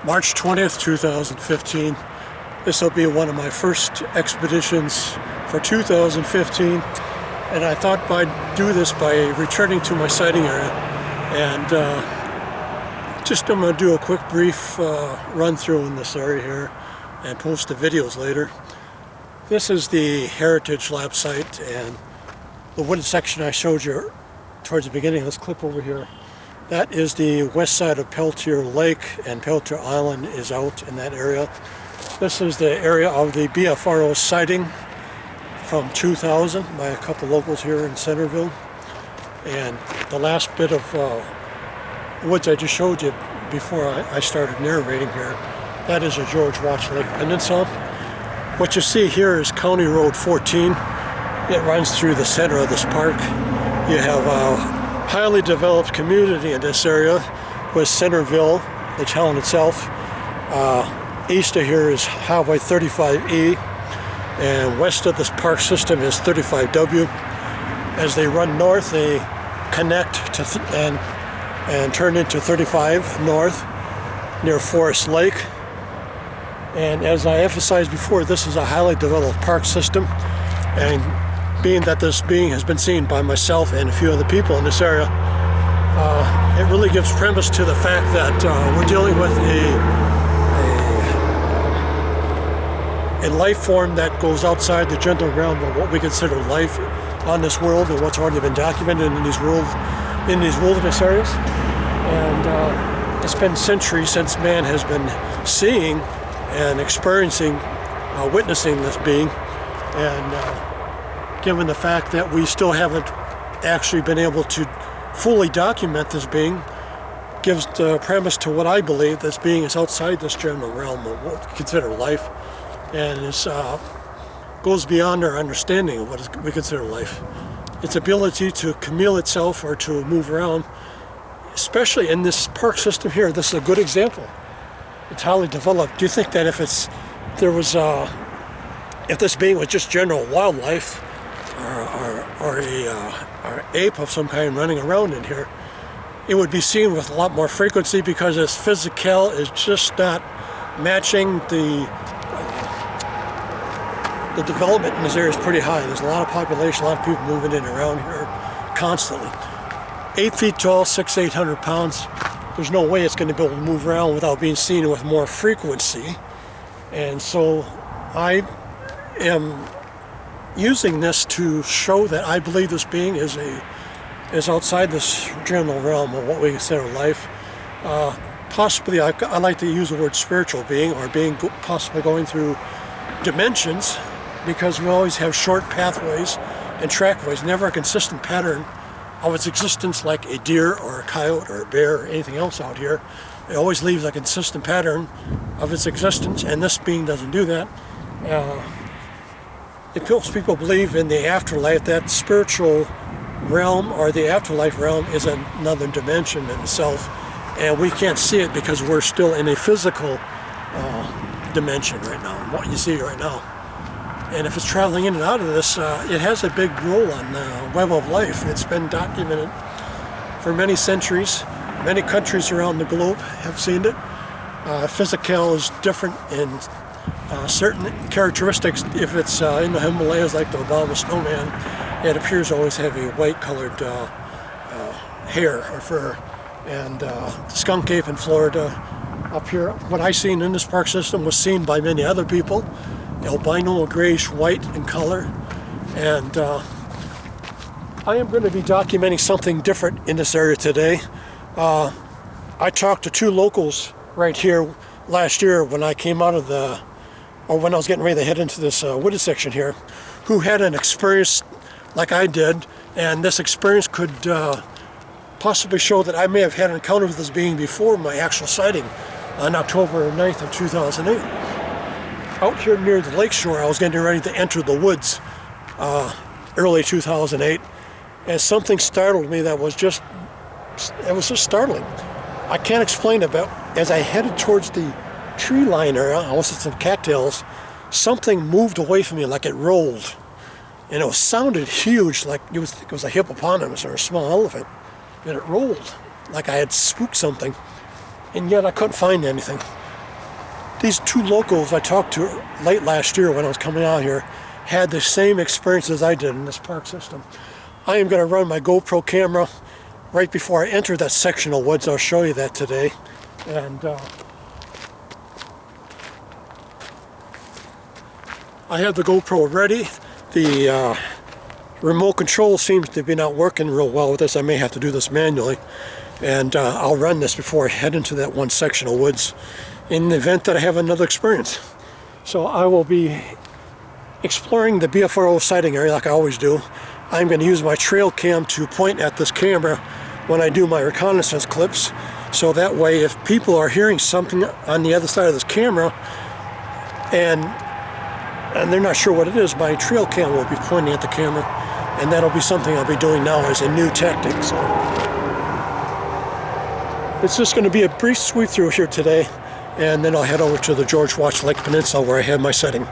March 20th, 2015. This will be one of my first expeditions for 2015, and I thought I'd do this by returning to my sighting area. And I'm going to do a quick brief run through in this area here and post the videos later. This is the Heritage Lab site, and the wooded section I showed you towards the beginning, this clip over here, that is the west side of Peltier Lake, and Peltier Island is out in that area. This is the area of the BFRO sighting from 2000 by a couple locals here in Centerville. And the last bit of woods I just showed you before I started narrating here, that is a George Watts Lake Peninsula. What you see here is County Road 14. It runs through the center of this park. You have a highly developed community in this area with Centerville, the town itself. East of here is Highway 35E, and west of this park system is 35W. As they run north, they connect to and turn into 35 north near Forest Lake. And as I emphasized before, this is a highly developed park system, and being that this being has been seen by myself and a few other people in this area, it really gives premise to the fact that we're dealing with a life form that goes outside the general realm of what we consider life on this world and what's already been documented in these wilderness areas. And it's been centuries since man has been seeing and experiencing, witnessing this being, and given the fact that we still haven't actually been able to fully document this being, gives the premise to what I believe this being is outside this general realm of what we consider life, and it goes beyond our understanding of what we consider life. Its ability to commune itself or to move around, especially in this park system here, this is a good example. It's highly developed. Do you think that if this being was just general wildlife, or an ape of some kind running around in here, it would be seen with a lot more frequency, because its physical is just not matching the development in this area is pretty high. There's a lot of population, a lot of people moving in and around here constantly. 8 feet tall, 800 pounds. There's no way it's going to be able to move around without being seen with more frequency. And so I am using this to show that I believe this being is outside this general realm of what we consider life. Possibly, I like to use the word spiritual being, or being possibly going through dimensions, because we always have short pathways and trackways, never a consistent pattern of its existence like a deer or a coyote or a bear or anything else out here. It always leaves a consistent pattern of its existence, and this being doesn't do that. If most people believe in the afterlife, that spiritual realm or the afterlife realm is another dimension in itself, and we can't see it because we're still in a physical dimension right now, what you see right now. And if it's traveling in and out of this, it has a big role on the web of life. It's been documented for many centuries. Many countries around the globe have seen it. Physical is different in certain characteristics. If it's in the Himalayas, like the Obama snowman, it appears to always have a white-colored hair or fur. And skunk ape in Florida, up here, what I seen in this park system was seen by many other people. Albino, grayish white in color. And I am going to be documenting something different in this area today. I talked to two locals right here last year when I came out of when I was getting ready to head into this wooded section here, who had an experience like I did, and this experience could possibly show that I may have had an encounter with this being before my actual sighting on October 9th of 2008. Out here near the lakeshore, I was getting ready to enter the woods early 2008, and something startled me that was just startling. I can't explain it, but as I headed towards the tree line area, I was at some cattails, something moved away from me like it rolled. And it sounded huge, like it was a hippopotamus or a small elephant. And it rolled like I had spooked something. And yet I couldn't find anything. these two locals I talked to late last year when I was coming out here had the same experience as I did in this park system. I am going to run my GoPro camera right before I enter that section of woods. I'll show you that today. And I have the GoPro ready. The remote control seems to be not working real well with this. I may have to do this manually. And I'll run this before I head into that one section of woods in the event that I have another experience. So I will be exploring the BFRO sighting area like I always do. I'm going to use my trail cam to point at this camera when I do my reconnaissance clips. So that way if people are hearing something on the other side of this camera and they're not sure what it is, my trail cam will be pointing at the camera, and that'll be something I'll be doing now as a new tactic. So it's just going to be a brief sweep through here today, and then I'll head over to the George Watts Lake Peninsula where I have my setting.